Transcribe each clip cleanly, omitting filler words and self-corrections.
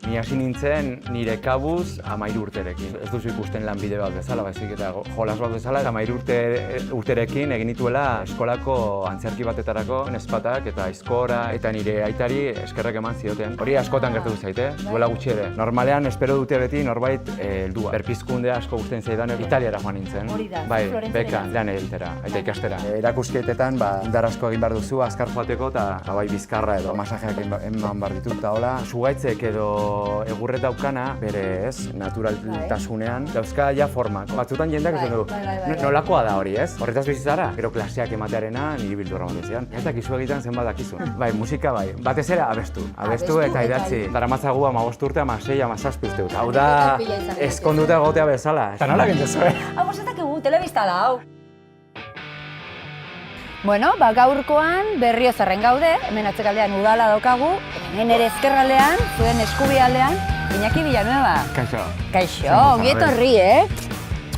Ni hasi nintzen nire kabuz 13 urterekin. Ez duzu ikusten lanbide bat bezala, baizik eta jolas bat bezala, eta 13 urterekin egin nituela eskolako antzerki batetarako nespatak eta aizkora eta nire aitari eskerrak eman zioten. Hori askotan gertatu zaite, duela gutxi ere. Normalean espero dute beti norbait heldua. Berpizkunde asko gustatzen zaidan Italiara joan nintzen. Hori da, bai, bekan, lan egitera eta ikastera. Erakuskietetan indar asko egin behar duzu azkar joateko eta bai bizkarra edo masajeak eman behar ditut eta hola. Zugaitzek edo egurret daukana, bere ez, naturaltasunean, dauzka ja formak. Batzutan jendeak ez du, nolakoa da hori ez? Horretaz bizitzara, gero klaseak ematearena niri bildurra motezian. Ez dakizu egiten zenbat dakizu. Bai, musika bai, batez ere abestu eta idatzi. Daramatzagu 15 urte, 16, 17 uste dut. Hau da, eskonduta egotea bezala. Eta nola gintezu, Hau, bostetak egu, telebista da, hau. Bueno, gaurkoan Berriozarren gaude, hemen atzekaldean udala daukagu, hemen ere ezkerraldean, zuen eskubialdean, Iñaki Villanueva. Kaixo. Kaixo, ongi etorri,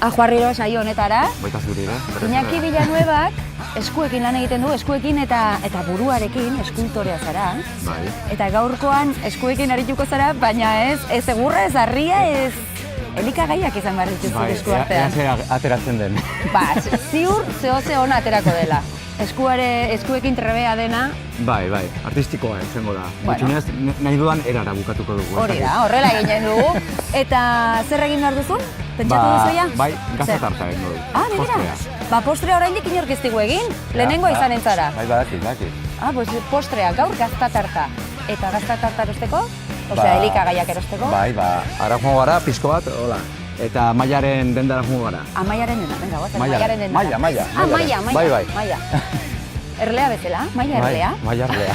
Ajo Arriro saio honetara. Baita zuri, Iñaki Villanuevak eskuekin lan egiten du, eskuekin eta buruarekin, eskultorea zara. Bai. Eta gaurkoan eskuekin arituko zara, baina ez egurra, ez harria, ez elikagaiak izan behar dituzu esku artean. Bai, ea ateratzen den. Ba, ziur zehose ona aterako dela. Eskuekin trebea dena. Bai, artistikoa izango da. Gutxinez, nahi dudan erara bukatuko dugu. Hori da, horrela egiten dugu. Eta zer egin behar duzu? Pentsatu duzu ja? Bai, gazta tarta egin dugu. Begira. Ba, postrea oraindik inork ez digu egin, lehenengoa izanen zara. Bai, badakit. Pues postrea gaur gazta tarta. Eta gazta tarta erosteko? Osea, elikagaiak erosteko? Bai, ara joango gara, pixko bat, hola. Eta Mailaren dendara joango gara. Mailaren denda, venga, goazen, Mailaren denda. Maila. Bai. Maila. Erlea bezala, Maila erlea. Maila erlea.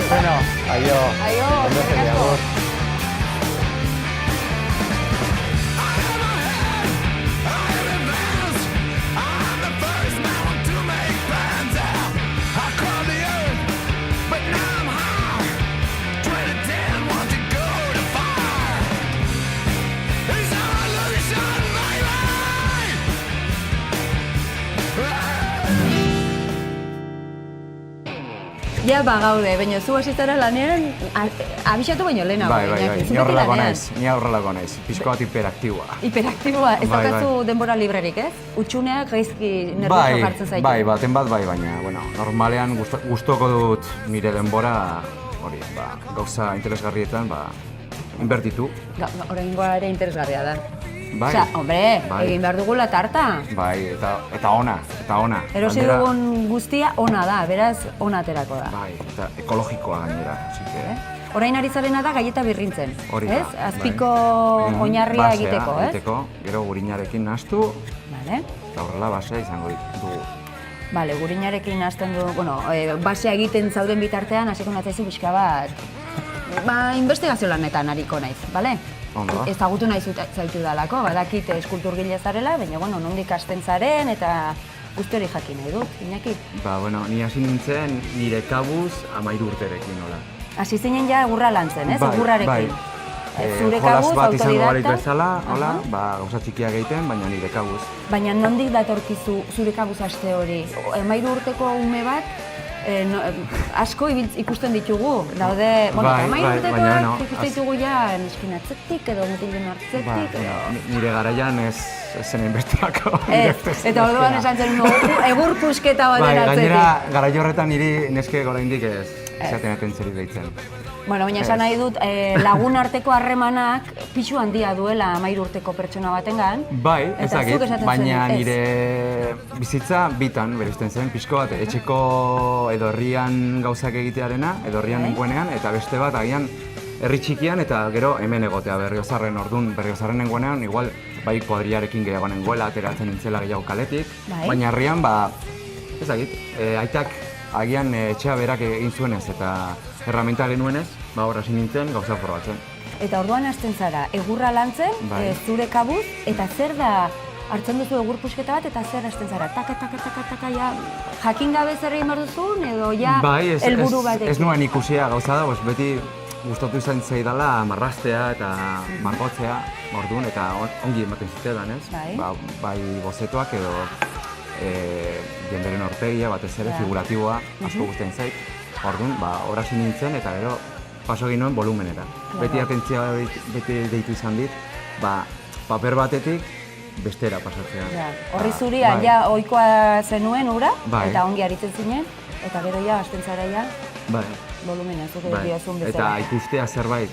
Bueno, aio. Eskerrik asko. Ja, gaude, baina zu hasitzara lanean, abixatu baino lehenago. Bai, ni horrelako naiz, pixko bat hiperaktiboa. Hiperaktiboa, ez daukazu denbora librerik, ez? Utsuneak gaizki nervioso jartzen zaitu. Bai, baten bat bai, baina, normalean gustoko dut nire denbora, hori, gauza interesgarrietan, inbertitu. Oraingoa ere interesgarria da. Bai. Osea, hombre, egin behar dugula tarta. Bai, eta ona. Erosi dugun guztia ona da, beraz, ona aterako da. Bai, eta ekologikoa gainera, Orain ari zarena da gaieta birrintzen, ez? Azpiko oinarria egiteko, ez? Gero gurinarekin nahastu, Bale. eta horrela basea izango dugu. Bale, gurinarekin nahasten du, basea egiten zauden bitartean, hasiko natzaizu pixka bat, investigazio lanetan ariko naiz, bale? Ezagutu nahi zaitu dalako, badakit eskulturgile zarela, baina, nondik hasten zaren eta guzti hori jakin nahi dut, Iñaki? Ni hasi nintzen nire kabuz 13 urterekin, hola. Hasi zinen ja egurra lan zen, ez? Egurrarekin. Zure jolas kabuz, bat izango autodidakta. balitz bezala, hola, gauza txikiak egiten, baina nire kabuz. Baina nondik datorkizu zure kabuz haste hori? 13 urteko ume bat, asko ikusten ditugu, daude, bueno, urtekoak ikusten ditugu ja neskin atzetik edo mutilen atzetik. Nire garaian ez zen inbestelako. Eta orduan esan zen egur pusketa baten atzetik. Gainera, garai horretan niri neske oraindik ez zaten atentzeri deitzen. Bueno, baina esan nahi dut, lagun arteko harremanak pixu handia duela 13 urteko pertsona batengan. Bai, ezagit, baina nire bizitza bitan bereizten zen, pixko bat, etxeko edo herrian gauzak egitearena, edo herrian nengoenean, eta beste bat agian herri txikian eta gero hemen egotea Berriozarren. Orduan, Berriozarren nengoenean, igual bai kuadriarekin gehiago nengoela, ateratzen nintzela gehiago kaletik, baina herrian, ezagit, aitak agian etxea berak egin zuenez eta erramenta genuenez, hor hasi nintzen gauza probatzen. Eta orduan hasten zara, egurra lantzen, zure kabuz, eta zer da hartzen duzu egur pusketa bat eta zer hasten zara? Taka, ja, jakin gabe zer egin behar duzun edo ja helburu batekin? Ez nuen ikusia gauza da, beti gustatu izan zaidala marraztea eta margotzea, orduan, eta ongi ematen zitedan, ez? Bai bozetoak edo jenderen aurpegia, batez ere, figuratiboa, asko guztien zait. Orduan, hor hasi nintzen eta gero paso egin nuen volumenera. Beti atentzia beti deitu izan dit, paper batetik bestera pasatzea. Horri zurian, ja, ohikoa zenuen ura, eta ongi aritzen zinen, eta gero ja, hasten zara ja, volumena, zuke diozun bezala. Eta ikustea zerbait,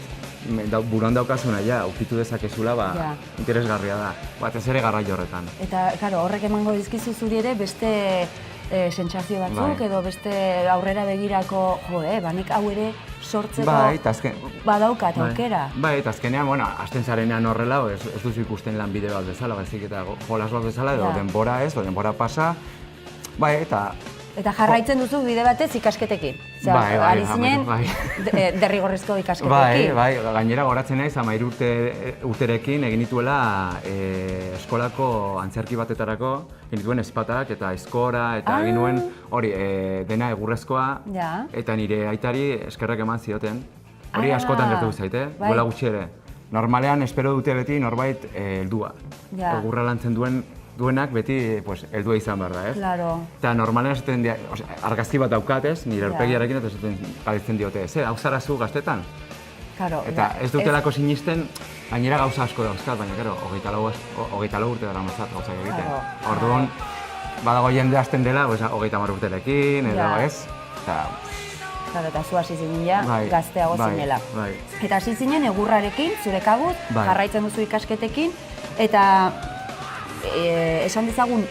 buruan daukazuna, ja, ukitu dezakezula, interesgarria da, batez ere garrai horretan. Eta, karo, horrek emango dizkizu zuri ere beste sentsazio batzuk edo beste aurrera begirako, nik hau ere sortzeko badaukat aukera. Bai, eta azkenean, hasten zarenean horrela, ez duzu ikusten lanbide bat bezala, baizik eta jolas bat bezala, edo denbora ez, edo denbora pasa, Eta jarraitzen duzu bide batez ikasketekin. Ari zinen derrigorrezko ikasketekin. Bai, gainera goratzen naiz 13 urterekin egin nituela eskolako antzerki batetarako, egin nituen ezpatak eta eskora, eta egin nuen hori dena egurrezkoa, eta nire aitari eskerrak eman zioten. Hori askotan gertu zaite, duela gutxi ere. Normalean espero dute beti norbait heldua. Egurra lantzen duenak beti heldua izan behar da, ez? Claro. Eta normalean esaten argazki bat daukat, ez? Nire aurpegiarekin eta esaten diote, hau zara zu gaztetan? Eta ez dutelako sinisten, gainera gauza asko dauzkat, baina gero, 24 urte dara mazat gauzak egiten. Orduan, badago jende hasten dela, 30 urterekin, edo ez? Eta zu hasi zinen ja, gazteago zinela. Eta hasi zinen egurrarekin, zure kabuz, jarraitzen duzu ikasketekin, eta esan dezagun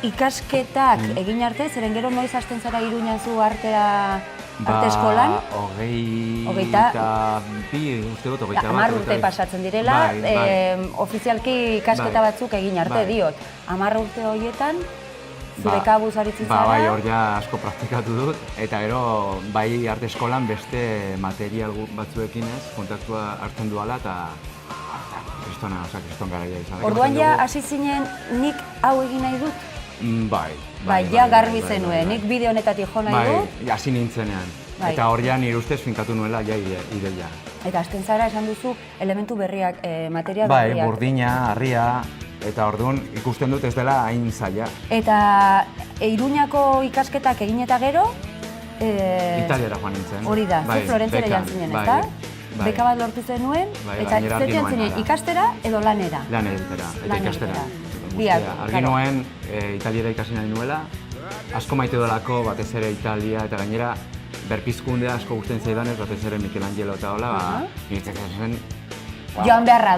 ikasketak egin arte, zeren gero noiz hasten zara Iruñan zu arte eskolan? 22, uste dut, 21. 10 urte pasatzen direla, ofizialki ikasketa batzuk egin arte diot. 10 urte horietan, zure kabuz aritzen zara? Bai, hor ja asko praktikatu dut, eta gero bai arte eskolan beste material batzuekin ez, kontaktua hartzen duala eta kriston garaia izan. Orduan ja hasi zinen nik hau egin nahi dut? Bai, ja garbi zenuen, nik bide honetatik jo nahi dut? Bai, hasi nintzenean. Eta hor ja nire ustez finkatu nuela ja ideia. Eta hasten zara esan duzu elementu berriak, materia berriak. Bai, burdina, harria, eta orduan ikusten dut ez dela hain zaila. Eta Iruñako ikasketak egin eta gero? Italiara joan nintzen. Hori da, zu Florentzera joan zinen, ezta? Beka bat lortu zenuen, eta zer joan zinen, ikastera edo lanera? Lanera, eta ikastera. Argi nuen, italiera ikasi nahi nuela, asko maite dolako, batez ere Italia, eta gainera berpizkundea asko gusten zaidanez, batez ere Michelangelo eta hola, nirtzen zen... Joan beharra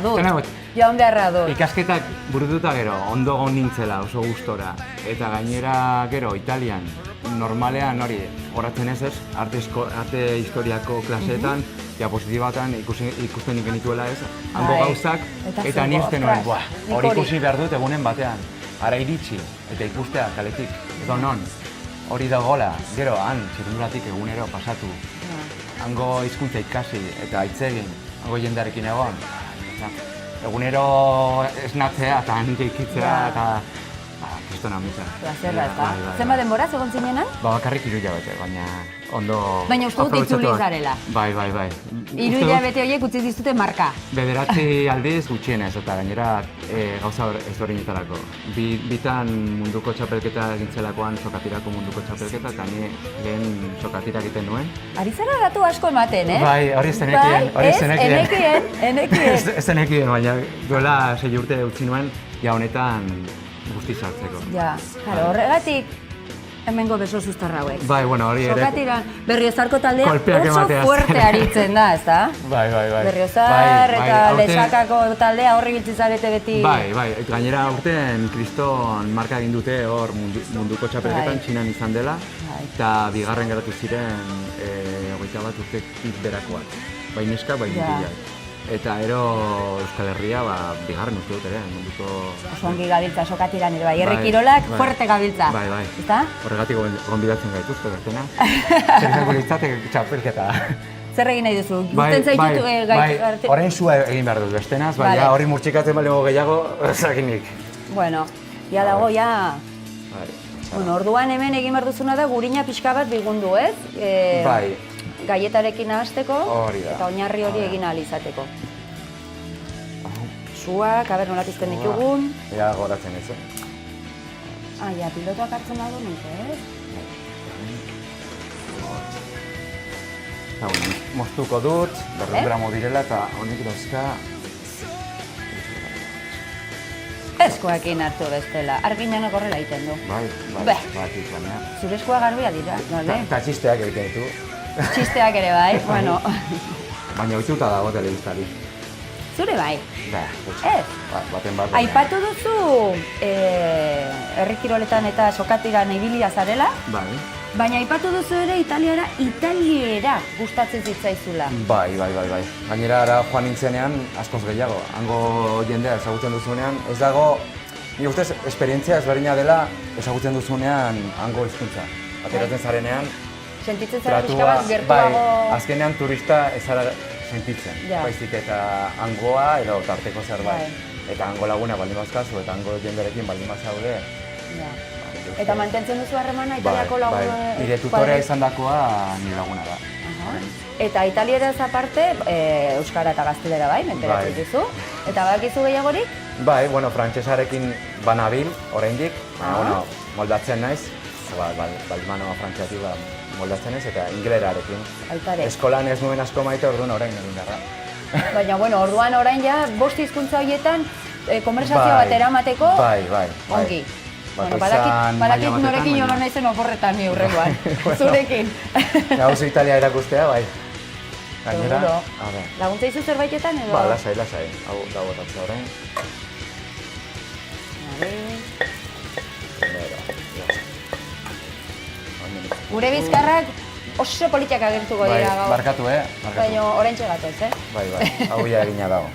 dut. Ikasketak burututa gero, ondo egon nintzela, oso gustora, eta gainera gero Italian, normalean hori, horatzen ez, arte historiako klaseetan, diapositibatan ikusten genituela ez, hango gauzak, eta nirtzen nuen, hori ikusi behar dut egunen batean, ara iritsi, eta ikustea kaletik, edo non, hori dagoela, gero han, txirrindulatik egunero pasatu, hango hizkuntza ikasi eta aitzegin, hango jendearekin egon, egunero esnatzea eta handik ikitzea eta kristona mitza. Plazerra, eta. Zenba denbora, egon zinenan? Bakarrik 3 hilabete, baina ondo... Baina uste dut itzuli zarela. Bai. 3 hilabete horiek utzi dizute marka. 9 aldiz gutxienez, eta gainera gauza ezberdinetarako. Bitan munduko txapelketa egintzelakoan sokatirako munduko txapelketa, eta ni lehen sokatira egiten nuen. Ari zara datu asko ematen, eh? Bai, hori ez zenekien. Ez zenekien, baina duela 6 urte utzi nuen, ja honetan guzti sartzeko. Ja, horregatik hemengo beso zuztarra hauek. Bai, bueno, hori ere... Sokatiran, Berriozarko taldea oso fuerte aritzen da, ezta? Bai. Berriozar eta Lexakako taldea horri biltzi zarete beti... Bai, gainera aurten kriston marka egin dute hor munduko txapelketan Txinan izan dela, eta bigarren geratu ziren 21 urtetik berakoak. Bai neska, bai mutilak. Eta ero Euskal Herria bigarren uste dut ere, munduko... Oso ongi gabiltza sokatiran ere, bai, herrikirolak fuerte gabiltza. Bai. Ezta? Horregatik gonbidatzen gaituzte, bertena. Zer izango litzatek txapelketa. Zer egin nahi duzu? Guzten zaitut bai, orain zua egin behar dut bestenaz, baina hori murtsikatzen balego gehiago, zakinik. Bueno, ja dago, ja... Bueno, orduan hemen egin behar duzuna da gurina pixka bat bigundu, ez? Bai. Gaietarekin ahazteko eta oinarri hori egin ahal izateko. Suak, aber nola pizten ditugun. Ea goratzen ez, Ja, pilotoak hartzen dago nik, ez? Moztuko dut, 200 gramo direla eta honik dauzka... Eskoekin hartu bestela, arginanak horrela egiten du. Bai, zure eskoa garbia dira, bale? Eta txisteak egiten ditu. Txisteak ere bai, bueno. Baina oituta dago telebistari. Zure bai? Ez? Baten bat. Aipatu duzu herrikiroletan eta sokatiran ibilia zarela? Bai. Baina aipatu duzu ere italiera gustatzen zitzaizula. Bai. Gainera ara joan nintzenean askoz gehiago. Hango jendea ezagutzen duzunean, ez dago, nire ustez, esperientzia ezberdina dela ezagutzen duzunean hango hizkuntza. Ateratzen zarenean, sentitzen zara pixka bat gertuago... Bai, azkenean turista ez zara sentitzen. Baizik eta hangoa edo tarteko zerbait. Eta hango laguna baldin bazkazu eta hango jenderekin baldin bazaude. Eta mantentzen duzu harremana italiako laguna... Bai, nire tutorea izan dakoa nire laguna da. Eta italieraz aparte, euskara eta gaztelera bai, menperatzen duzu. Eta badakizu gehiagorik? Bai, bueno, frantsesarekin banabil, oraindik. Baina, moldatzen naiz. Baldimanoa frantseatik moldatzen ez, eta inglerarekin. Eskolan ez nuen asko maite, orduan orain egin darra. Baina, bueno, orduan orain ja, 5 hizkuntza horietan, konversazio bat eramateko, ongi. Bueno, badakit norekin joan naizen oporretan ni hurrengoan, zurekin. Gauzu Italia erakustea, bai. Gainera, laguntza izu zerbaitetan edo? Ba, lasai. Hau da botatzea orain. Gure bizkarrak oso politiak agertuko dira gaur. Barkatu, Baina orain txegatoz, Bai, hau ya egina dago.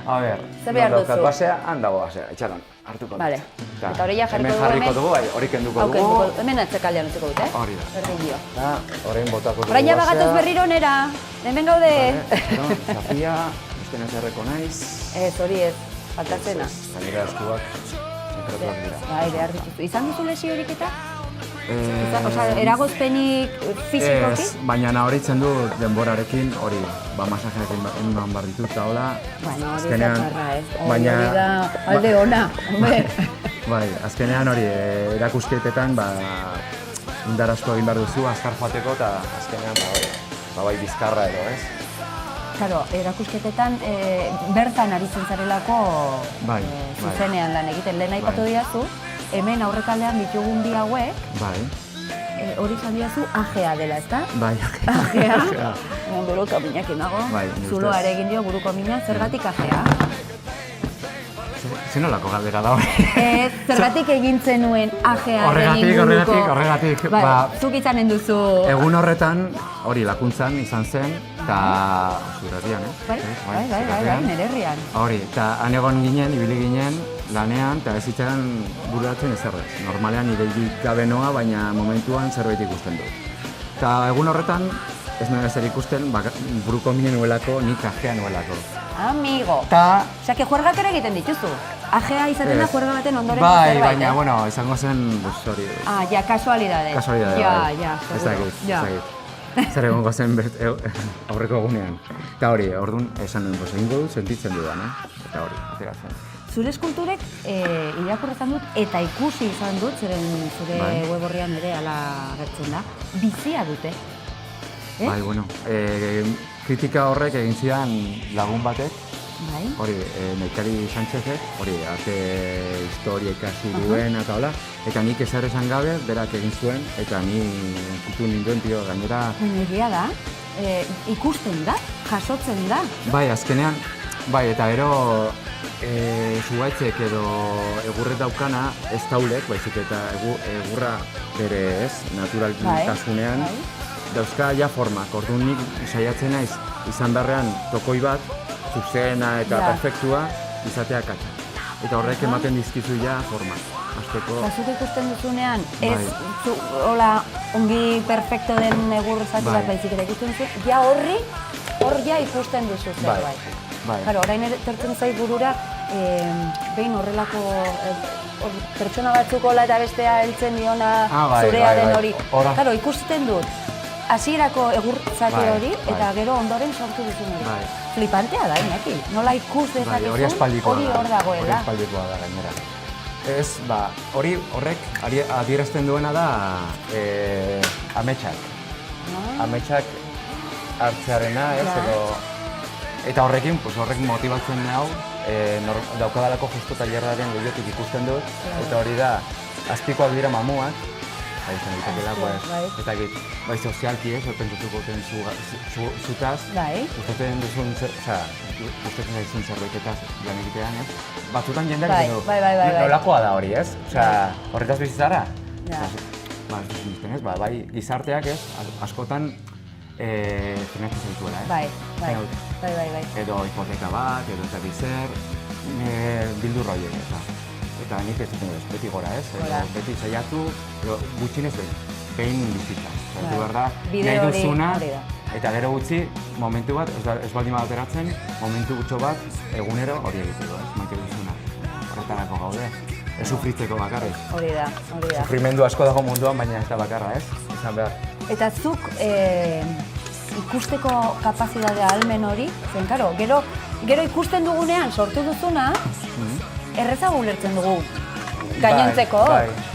A ber, zer behar duzu? Basea, han dago basea, etxaran, hartuko dut. Bale, eta hori ja jarriko dugu hemen jarriko dugu, bai, hori kenduko dugu. Hemen atzekaldean utziko dut, Hori da. Berdin dio. Eta orain botako dugu basea. Orain ja bagatoz berriro onera, hemen gaude. Zafia, beste nazerreko naiz. Ez, hori ez, faltatzena. Gainera eskuak, enkratuak dira. Bai, behar dituzu. Izan duzu lesiorik eta? Osa, eragozpenik fizikoki? Ez, baina nahoritzen du denborarekin, hori, masajeak eman behar ditut eta hola. Bueno, hori zaparra ez, hori da alde ona, hombre. Bai, azkenean hori, erakusketetan, indar asko egin behar duzu, azkar joateko, eta azkenean, bai, bizkarra edo, ez? Claro, erakusketetan bertan aritzen zarelako zuzenean lan egiten. Lehen aipatu diazu, hemen aurrekaldean ditugun bi hauek, hori izan diazu AGA dela, ezta? Bai, AGA. Buruko minak inago, zuloa ere egin dio buruko minak, zergatik AGA? Zenolako galdera da hori? Zergatik egin zenuen AGA Horregatik. Zuk izanen duzu... Egun horretan, hori lakuntzan izan zen, eta... Zurerrian, Bai, nire herrian. Hori, eta han egon ginen, ibili ginen, lanean, eta ez zitzaren bururatzen ezerrez. Normalean ideirik gabe noa, baina momentuan zerbait ikusten dut. Eta egun horretan, ez nuen ezer ikusten, buruko minen nuelako, nik AGA nuelako. Amigo. Osea, que juergak ere egiten dituzu. Ajea izaten da juerga baten ondoren bai, zerbait, baina, bueno, izango zen, hori... ja, kasualidade. Kasualidade, bai. Ja, ez dakit. Zer egongo zen aurreko egunean. Eta hori, orduan, esan nuen, egingo dut, sentitzen dudan, eta hori, ateratzen. Zure eskulturek irakurretan dut eta ikusi izan dut, zure web orrian ere ala agertzen da, bizia dute. Bai, bueno, kritika horrek egin zidan lagun batek, hori, Naikari Sánchezek, hori, arte historia ikasi duen eta hola, eta nik ezer esan gabe, berak egin zuen, eta ni entzutun ninduen, tio, gainera... Egia da, ikusten da, jasotzen da. Bai, azkenean, bai, eta gero zugaitzek edo egurret daukana ez taulek, baizik eta egurra bere ez, naturaltasunean, dauzka ja formak, orduan nik saiatzen naiz izan darrean tokoi bat, zuzena eta perfektua izatea katxa. Eta horrek ematen dizkizu ja formak. Zuk ikusten duzunean, ez hola ongi perfekto den egur zati bat baizik eta ikusten duzu, ja hor ja ikusten duzu zerbait. Claro, orain etortzen zait burura, behin horrelako pertsona batzuk hola eta bestea heltzen diona zurea den hori. Claro, ikusten dut, hasierako egur zati hori eta gero ondoren sortu duzun hori. Flipantea da, Iñaki. Nola ikus dezakezun, hori hor dagoela. Hori espaldikoa da, gainera. Ez, hori horrek adierazten duena da ametsak. Ametsak hartzearena, ez, edo... Eta horrekin, horrek motibatzen hau, daukadalako justo tailerraren gehiotik ikusten dut, eta hori da, azpikoak dira mamuak, izan ditekela, ez dakit, bai sozialki ez, pentsatuko duten zutaz, gustatzen duzun, gustatzen zaizun zerbaiketaz lan egitean, ez? Batzutan jendeak nolakoa da hori, ez? Horretaz bizitzara? Bai, gizarteak ez, askotan frenatzen zaituela, ez? Bai. Edo hipoteka bat, edo eta bizer, bildur horiek, ez? Eta nik ez duten ez, beti gora ez, beti saiatu, gutxinez behin bizitza. Zertu behar da, nahi duzuna, eta gero gutxi, momentu bat, ez baldin bat ateratzen, momentu gutxo bat, egunero hori egiteko, ez, maite duzuna. Horretarako gaude, ez sufritzeko bakarrik. Hori da. Sufrimendu asko dago munduan, baina ez da bakarra, ez, izan behar. Eta zuk ikusteko kapazitatea ahalmen hori, zen, karo, gero ikusten dugunean sortu duzuna, errezago ulertzen dugu gainontzeko,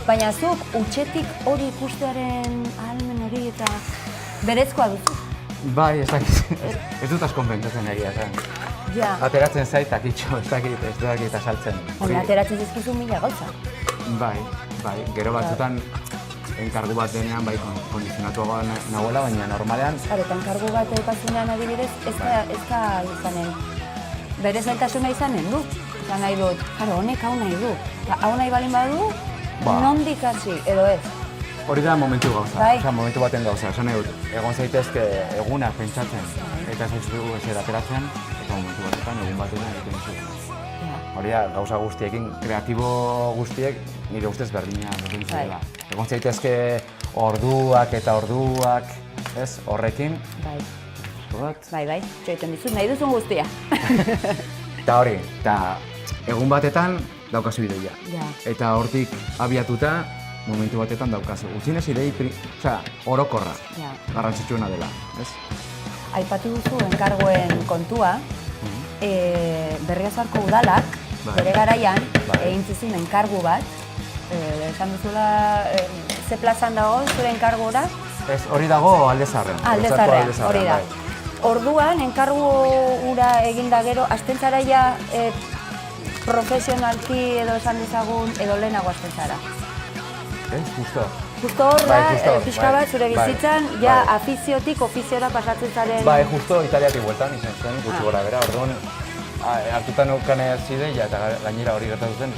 baina zuk utxetik hori ikustearen ahalmen hori eta berezkoa duzu. Bai, ez dut asko pentsatzen egia zen. Ateratzen zait akitxo, ez dakit asaltzen. Ateratzen zizkizu mila gauza. Bai, gero batzutan enkargu bat denean bai kondizionatuagoa nagoela, baina normalean... Eta enkargu bat eukatzunean adibidez, ez da izanen, bere zailtasuna izanen du. Eta nahi dut, honek hau nahi du. Hau nahi balin badu, nondik hasi, edo ez? Hori da momentu gauza, momentu baten gauza. Esan nahi dut, egon zaitezke eguna pentsatzen eta zaitzugu ezer ateratzen, eta momentu batetan egun batetan egiten duzu. Hori da, gauza guztiekin, kreatibo guztiek nire ustez berdina egin zuela. Egon zaitezke orduak eta orduak, ez, horrekin. Bai, txoiten dizut, nahi duzun guztia. Eta hori, egun batetan daukazu ideia. Eta hortik abiatuta, momentu batetan daukazu. Utzinez idei, orokorra, garrantzitsuena dela, ez? Aipatu duzu enkarguen kontua, Berriozarko udalak, bere garaian, egin zizun enkargu bat, esan duzula, ze plazan dago zure enkargura? Ez, hori dago Aldezarrean. Aldezarrean, hori da. Orduan, enkargu ura eginda gero, azten zara ja profesionalki edo esan dezagun, edo lehenago azten zara? Justo. Justo hor da, pixka bat, zure bizitzan, ja afiziotik ofiziora pasatzen zaren... Bai, justo Italiatik bueltan izan zen, gutxi gora bera, orduan hartutan eukan zideia eta gainera hori gertatu zen,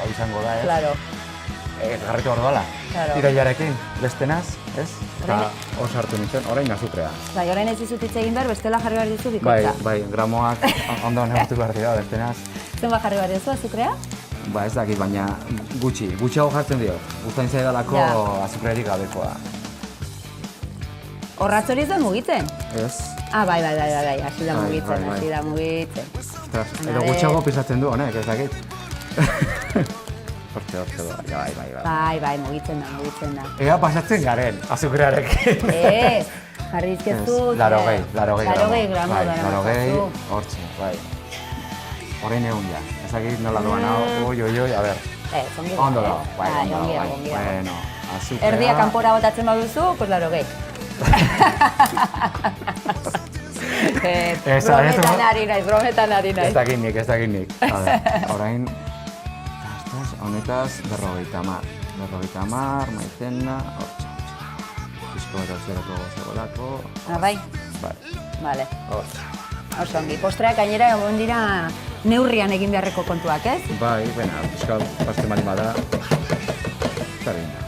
hau izango da, ez? Claro. Garritu hor doala, irailarekin, bestenaz, ez? Eta hor sartu nintzen, orain azukrea. Bai, orain ez dizut hitz egin behar, bestela jarri behar dizu bikotza. Bai, gramoak ondo neurtu behar dira, bestenaz. Zenbat jarri behar dizu azukrea? Ba, ez dakit, baina gutxiago jartzen dio. Guztain zaidalako azukrerik gabekoa. Horratz hori ez da mugitzen? Ez. Bai, hasi da mugitzen. Edo gutxiago pisatzen du honek, ez dakit. Hortxe, bai. Bai, mugitzen da. Ega pasatzen garen, azukrearekin. Ez, jarri izkezu. Larogei gramo. Gramo dara Larogei, hortxe, bai. Horein egun ja. Ezakit nola doan hau, oi, a ber. Ondo da, bai, bueno, azukrea. Erdia kanpora botatzen baduzu, pues larogei. Brometan ari naiz. Ez dakit nik. A ber, orain, honetaz, 50, maizena, hortxe. Pizko eta zerako gozagolako. Bai? Bai. Vale. Hortxe. Oso ongi, postreak gainera egon dira neurrian egin beharreko kontuak, ez? Bai, pizka paste mali bada. Zarin da.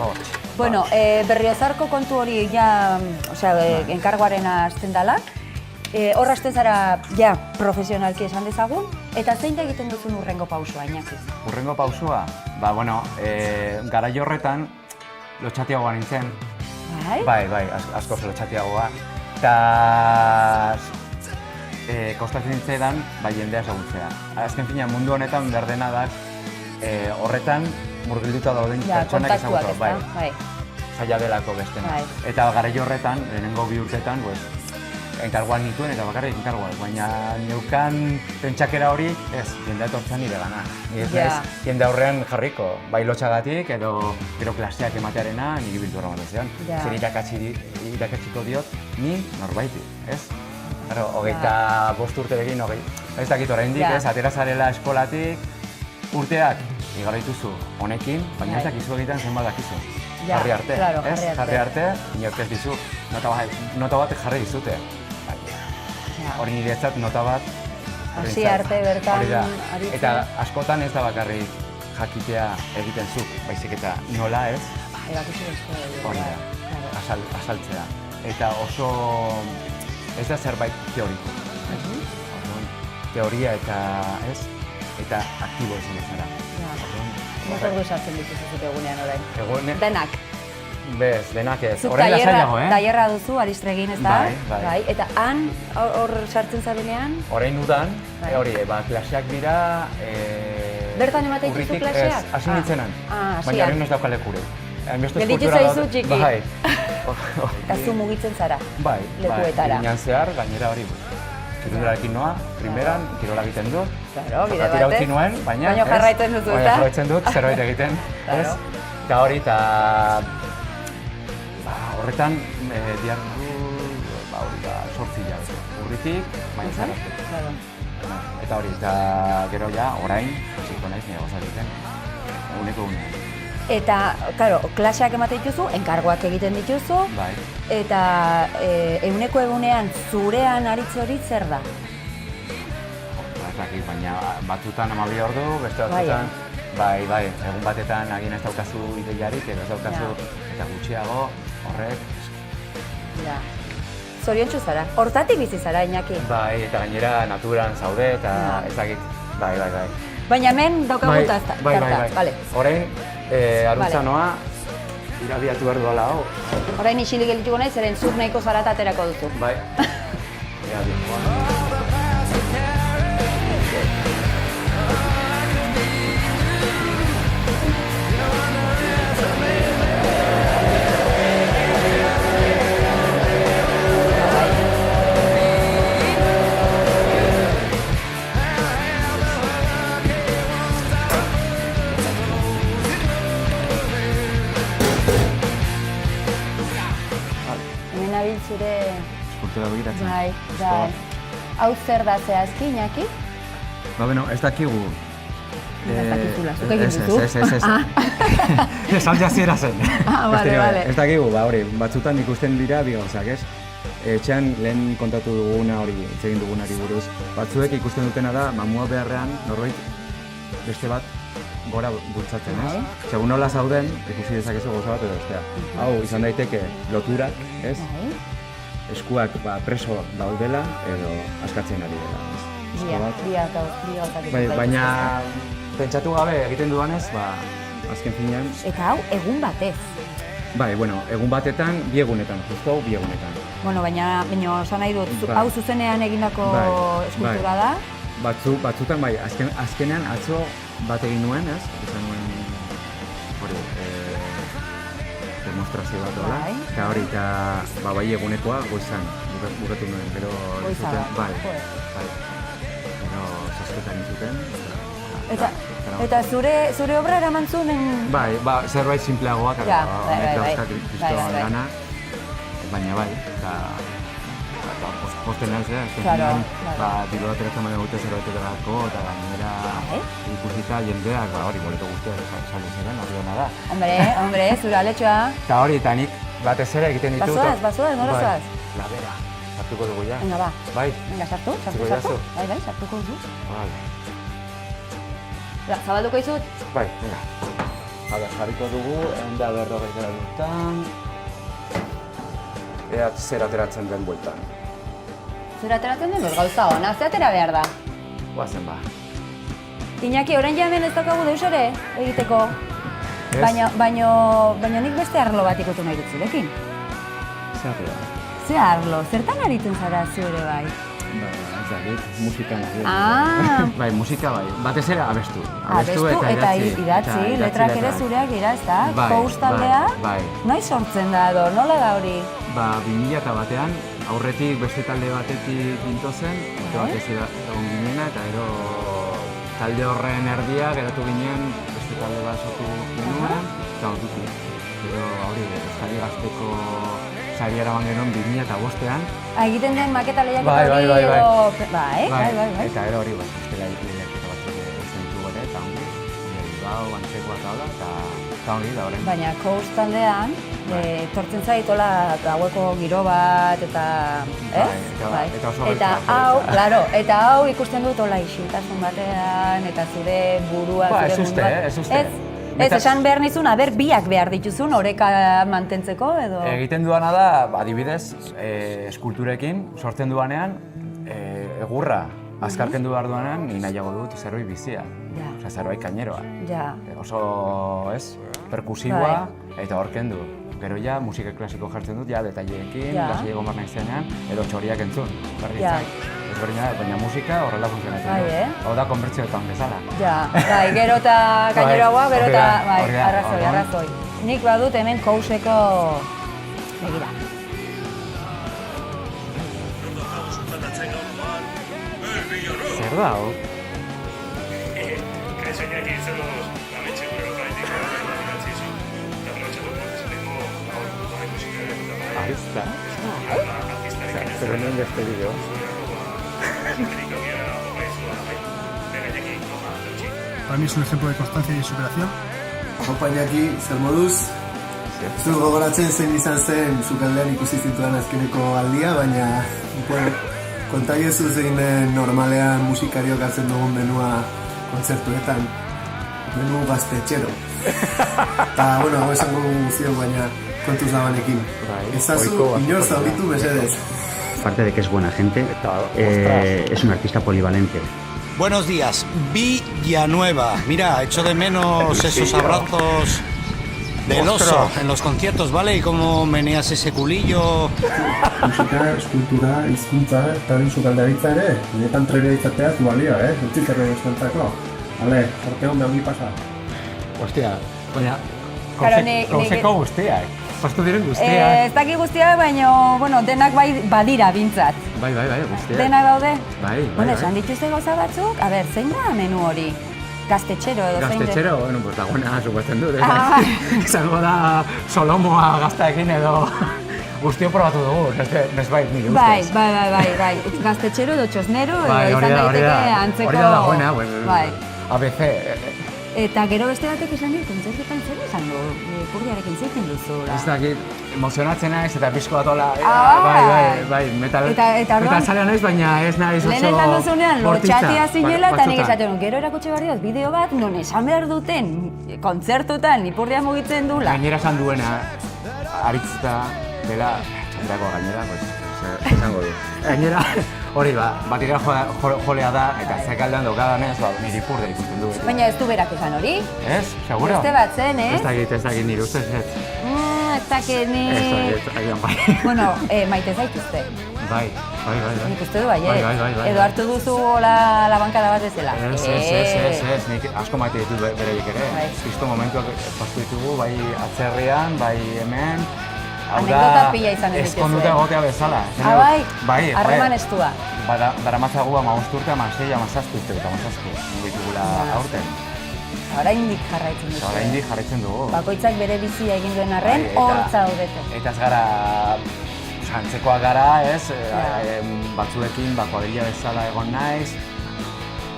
Hortxe. Bueno, Berriozarko kontu hori ja, enkargoaren hasten dela. Hor hasten zara, ja, profesionalki esan dezagun. Eta zein da egiten duzun hurrengo pausua, Iñaki? Hurrengo pausua? Ba, bueno, garai horretan lotxatiagoa nintzen. Bai? Bai, askoz lotxatiagoa. Eta kostatzen nintzen jendea ezagutzea. Azken fina, mundu honetan behar dena da horretan murgilduta dauden pertsonak ezagutu. Bai. Zaila delako bestena. Eta garai horretan, lehenengo 2 urtetan, enkargoan nituen eta bakarrik enkargoan. Baina neukan pentsakera hori, ez, jendea etortzen nire gana. Ez, jende aurrean jarriko, bai lotxagatik edo gero klaseak ematearena niri bildu horrean zian. Zer irakatsiko diot, ni norbaiti, ez? Hogeita 5 urterekin, ez dakit oraindik, ez, atera zarela eskolatik, urteak igaro dituzu honekin, baina ez dakizu egiten zenbat dakizu. Jarri arte, ez? Jarri arte, inork ez dizu, nota bat jarri dizute. Hori niretzat nota bat. Hasi arte bertan aritzen. Eta askotan ez da bakarrik jakitea egiten zuk, baizik eta nola ez? Erakutsi bezko. Hori da, azaltzea. Eta oso ez da zerbait teoriko. Teoria eta ez, eta aktibo izan bezala. Motor guzartzen dituzuzuk egunean orain. Denak. Bez, denak ez. Zuk tailerra duzu, Aristregin, ez da? Bai. Eta han, hor sartzen zarenean? Orain dudan, hori, klaseak dira... Bertan ematen dituzu klaseak? Ez, hasi nintzenan. Baina horren ez daukalekure. Gelditu zaizu txiki. Bai. Eta zu mugitzen zara? Bai. Lekuetara. Ginean zehar, gainera hori. Kirundurarekin noa, primeran, kirola egiten dut. Claro, bide batez. Utzi nuen, baina jarraitzen duzu, eta? Baina jarraitzen dut, zerbait egiten. Eta hori, eta... Horretan, diardu, hori da, 8 hilabete. Urritik, baina zararte. Eta hori, eta gero ja, orain, hasiko naiz nire gauza egiten. Eguneko egunean. Eta, claro, klaseak ematen dituzu, enkargoak egiten dituzu. Bai. Eta eguneko egunean zurean aritze hori zer da? Baina batzutan 12 ordu, beste batzutan, bai, egun batetan agin ez daukazu ideiarik, edo ez daukazu eta gutxiago, horrek. Zoriontsu zara, hortatik bizi zara, Iñaki. Bai, eta gainera naturan zaude, eta ez dakit, bai. Baina hemen daukagun tartaz, bale. Orain, arrutza noa, irabiatu behar duela hau. Orain isilik gelituko nahi, zeren zur nahiko zara eta aterako duzu. Bai. Zure... Eskultura begiratzen. Bai. Hau zer da zehazki, Iñaki? Ba, bueno, ez dakigu. Ez dakizula, zuk egin duzu? Ez aljaziera zen. Bale. Ez dakigu, ba, hori, batzutan ikusten dira bi gauzak, ez? Etxean lehen kontatu duguna hori, hitz egin dugunari buruz. Batzuek ikusten dutena da, mamua beharrean, norbait beste bat gora bultzatzen, ez? Segun nola zauden, ikusi dezakezu gauza bat edo bestea. Hau, izan daiteke loturak, ez? Eskuak preso daudela edo askatzen ari dela. Baina pentsatu gabe egiten dudanez, azken finean... Eta hau, egun batez. Bai, bueno, egun batetan, 2 egunetan, justu hau 2 egunetan. Bueno, baina esan nahi dut, hau zuzenean egindako eskultura da? Batzutan bai, azkenean atzo bat egin nuen, ez? Izan nuen, hori, demonstrazio bat dola. Eta hori, eta bai egunekoa goizan, bukatu nuen, gero... Goizara, bai. Gero zazketan izuten. Eta zure obra eraman zuen? Bai, zerbait simpleagoak, honek dauzkak kristoan gana, baina bai, eta posten naiz, diru ateratzen baina gute zerbaitetarako, eta gainera ikusita jendeak, hori boleto guztiak saldu ziren, hori hona da. Hombre, zure aletxoa. Eta hori, eta nik batez ere egiten ditut. Bazoaz, nola zoaz? Labera, sartuko dugu ja. Venga, ba. Bai. Venga, sartu. Bai, sartuko duzu. Bai. Zabalduko izut? Bai, venga. Jarriko dugu, 150 gradutan. Ea zer ateratzen den bueltan. Zer ateratzen den? Gauza hona, ze atera behar da? Guazen ba. Iñaki, orain hemen ez daukagu deus ere egiteko. Baina nik beste arlo bat ikutu nahi dut zurekin. Ze arlo? Ze arlo? Zertan aritzen zara zu ere bai? Musika nahi. Bai, musika bai. Batez ere abestu. Abestu eta idatzi, letrak ere zureak dira, ez da? Kous taldea? Noiz sortzen da edo, nola da hori? 2001an, aurretik beste talde batetik gintozen, batez egon ginena, eta gero talde horren erdia geratu ginen beste talde bat sortu genuen, eta ordutik. Gero hori, Euskadi Gazteko sari eraman genuen 2005an. Egiten den maketa lehiaketa hori edo... Bai. Eta gero hori, beste lehiaketa batzuk izan ditugu ere, eta ongi, Bilbao, Antzekoa eta hola, eta ongi da horren. Baina Kous taldean, tortzen zaitola gaueko giro bat, eta... Eta hau ikusten dut hola isiltasun batean, eta zure burua... Ez uste. Ez, esan behar nizun, biak behar dituzun, oreka mantentzeko edo? Egiten duana da, adibidez, eskulturekin sortzen duanean, egurra azkarken du behar duanean, ni nahiago dut zerbait bizia. Osa, zerbait kaineroa. Oso, ez, perkusiboa eta horken du. Gero ja, musika klasiko jartzen dut, detaileekin, lasile gomar nahi zenean, edo txoriak entzun. Baina musika horrela funtzionatzen du. Hau da konbertsioetan bezala. Bai, gero eta kaineroagoa, gero eta arrazoi. Nik badut hemen Kouseko... Begira. Zer da, hau? Arista? Pero no en este vídeo. Para mí es un ejemplo de constancia y de superación. Iñaki, zer moduz? Zu gogoratzen zein izan zen sukaldean ikusi zituan azkeneko aldia, baina kontaiezu zein normalean musikariok hartzen dugun menua kontzertuetan. Menu gaztetxero. Eta, hau esango zion, baina kontuz labanekin. Ezazu inor zauritu mesedez. Aparte de que es buena gente, es un artista polivalente. Buenos días, Villanueva. Mira, echo de menos esos abrazos del oso en los conciertos, ¿vale? Y cómo meneas ese culillo. Musika, eskultura, hizkuntza eta sukaldaritza ere, benetan trebea izatea zu balio, Utzi zerren eskantzako. Bale, sorte hon behi pasa. Ostia, baina, Kouseko guztiak. Pastu diren guztiak. Ez daki guztiak, baina, denak badira bintzat. Bai, guztiak. Denak daude? Bai. Esan dituzte gauza batzuk, zein da menu hori? Gaztetxero edo zein? Gaztetxero, pues dagoena, supuesten dut. Izango da Solomoa gaztaekin edo guztio probatu dugu, nesbait nire ustez. Bai. Gaztetxero edo txosnero edo izan daiteke antzeko... Hori da dagoena, ABC. Eta gero beste batek esan dut, kontzertuetan zer esan du, Ipurdiarekin zeiten duzula. Ez dakit, emozionatzen naiz eta pixko bat hola, bai, metal zalea naiz, baina ez naiz oso... Lehen esan duzunean, lortxatia zinela, eta nik esaten gero erakutsi behar diot, bideo bat, non esan behar duten, kontzertuetan Ipurdia mugitzen dula. Gainera esan duena, aritzita dela, txandrakoa gainera, esango du. Gainera, hori batikera jolea da, eta zekaldean daukadanez, nire Ipurdia ikusten du. Baina ez du berak esan hori? Ez, seguro? Beste bat zen, ez? Ez dakit nire ustez, ez. Ez dakit ni... Ez dakit, agian bai. Bueno, maite zaituzte. Bai. Nik uste du baiet. Edo hartu duzu la bankada bat bezala. Ez, nik asko maite ditut bereik ere. Kristo momentuak pastu ditugu, bai atzerrian, bai hemen. Anekdota pila izan dituzu. Ezkonduta egotea bezala. Bai, harreman estua. Daramatzagu 15 urte, 16, 17 urte eta 17. Nugu ditugula aurten. Oraindik jarraitzen duzu. Oraindik jarraitzen dugu. Bakoitzak bere bizia egin duen arren, hor zaudete. Eta ez gara antzekoak gara, ez? Batzuekin, kuadrilla bezala egon naiz.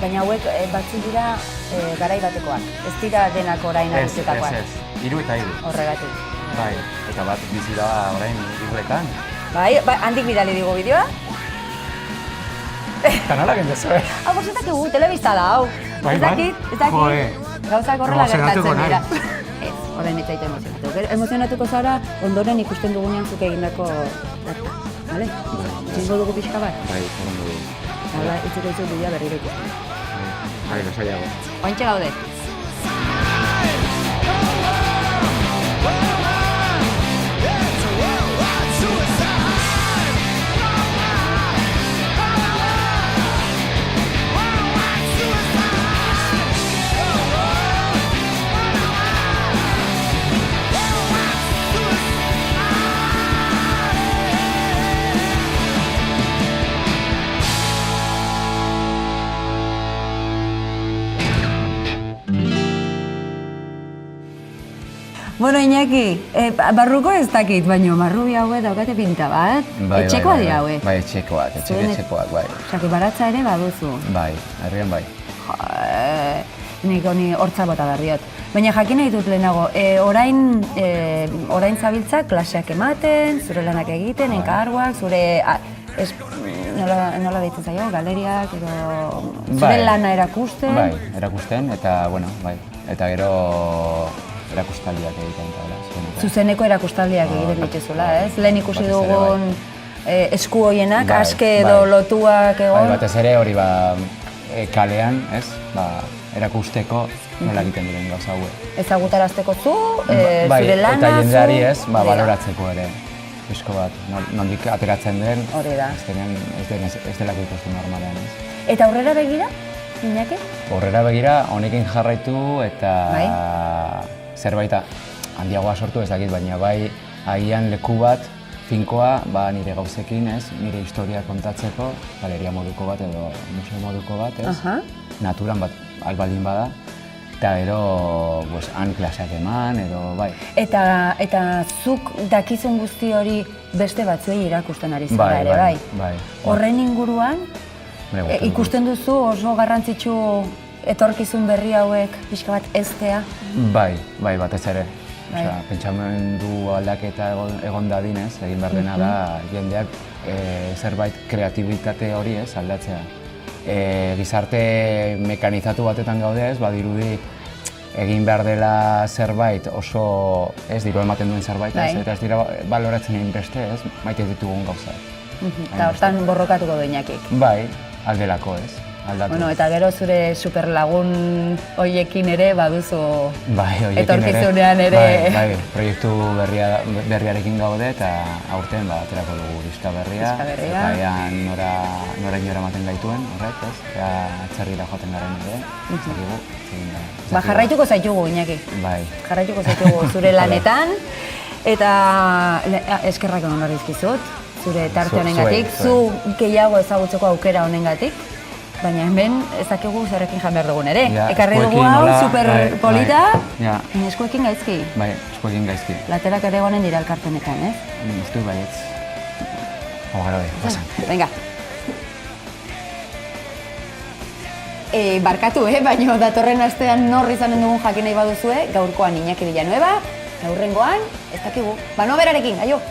Baina hauek batzu dira garai batekoak. Ez dira denak orain arruzetakoak. Ez. 3 eta 3. Horregatik. Bai, eta bat bizi da orain irrekan. Bai, handik bidali digu bideoa. Kanala gendezu, Bortzetak egu, telebista da, hau. Ez dakit. Gauzak horrela gertatzen dira. Ez, orain ez zaite emozionatu. Emozionatuko zara, ondoren ikusten dugunean zuke egindako data. Bale? Txingo dugu pixka bat? Bai, horren dugu. Hala, itziko dizu bidea berriro ikusten. Bai, lasaiago. Ointxe gaude. Bueno, Iñaki, barruko ez dakit, baina marrubi haue daukate pinta bat. Etxekoa dira haue. Bai, etxekoak, bai. Osaki baratza ere baduzu. Bai, herrian bai. Nik honi hortza bota berriot. Baina jakin nahi dut lehenago, orain zabiltza klaseak ematen, zure lanak egiten, enkarguak, zure... Nola deitzen zaio, galeriak, zure lana erakusten? Bai, erakusten, eta, bueno, bai. Eta gero... erakustaldiak egiten eta Zuzeneko erakustaldiak egiten dituzula, ez? Lehen ikusi dugun esku horienak, aske edo lotuak egon. Batez ere hori kalean, ez? Erakusteko nola egiten diren gauza haue. Ezagutarazteko zure lana, eta jendeari ez, baloratzeko ere. Pixko bat, nondik ateratzen den, ez delako ikusten normalean, ez? Eta aurrera begira, Iñaki? Aurrera begira, honekin jarraitu eta zerbait handiagoa sortu ez dakit, baina bai agian leku bat, finkoa, nire gauzekin, ez, nire historia kontatzeko, galeria moduko bat edo museo moduko bat, ez, naturan bat albaldin bada, eta gero han klaseak eman edo bai. Eta zuk dakizun guzti hori beste batzuei irakusten ari zara ere, bai? Horren inguruan, ikusten duzu oso garrantzitsu etorkizun berri hauek pixka bat eztea? Bai, batez ere. Pentsamendu aldaketa egon dadinez, egin behar dena da jendeak zerbait kreatibitate hori ez aldatzea. Gizarte mekanizatu batetan gaude ez, badirudi egin behar dela zerbait oso diru ematen duen zerbait ez, eta ez dira baloratzen egin beste ez, maite ditugun gauzak. Eta hortan borrokatuko du Iñakik? Bai, aldelako ez. Bueno, eta gero zure superlagun hoiekin ere baduzu etorkizunean ere. Bai, proiektu berriarekin gaude eta aurten aterako dugu diska berria. Eta ean noraino eramaten gaituen, horrek, ez? Eta atzerrira joaten garen ere. Jarraituko zaitugu, Iñaki. Bai. Jarraituko zaitugu zure lanetan. Eta eskerrak eman dizkizut, zure tarte honengatik. Zu gehiago ezagutzeko aukera honengatik. Baina hemen ezakigu zerrekin jan behar dugun ere. Ekarri dugu hau, super polita, eskuekin gaizki. Bai, eskuekin gaizki. Laterak ere gonen dira elkartenetan, ez? Uste du baietz. Hogara bai, pasan. Venga. Barkatu, baina datorren astean norri izanen dugun jakin nahi baduzue, gaurkoan Iñaki Villanueva, aurrengoan, ez dakigu. Banoa berarekin, aio!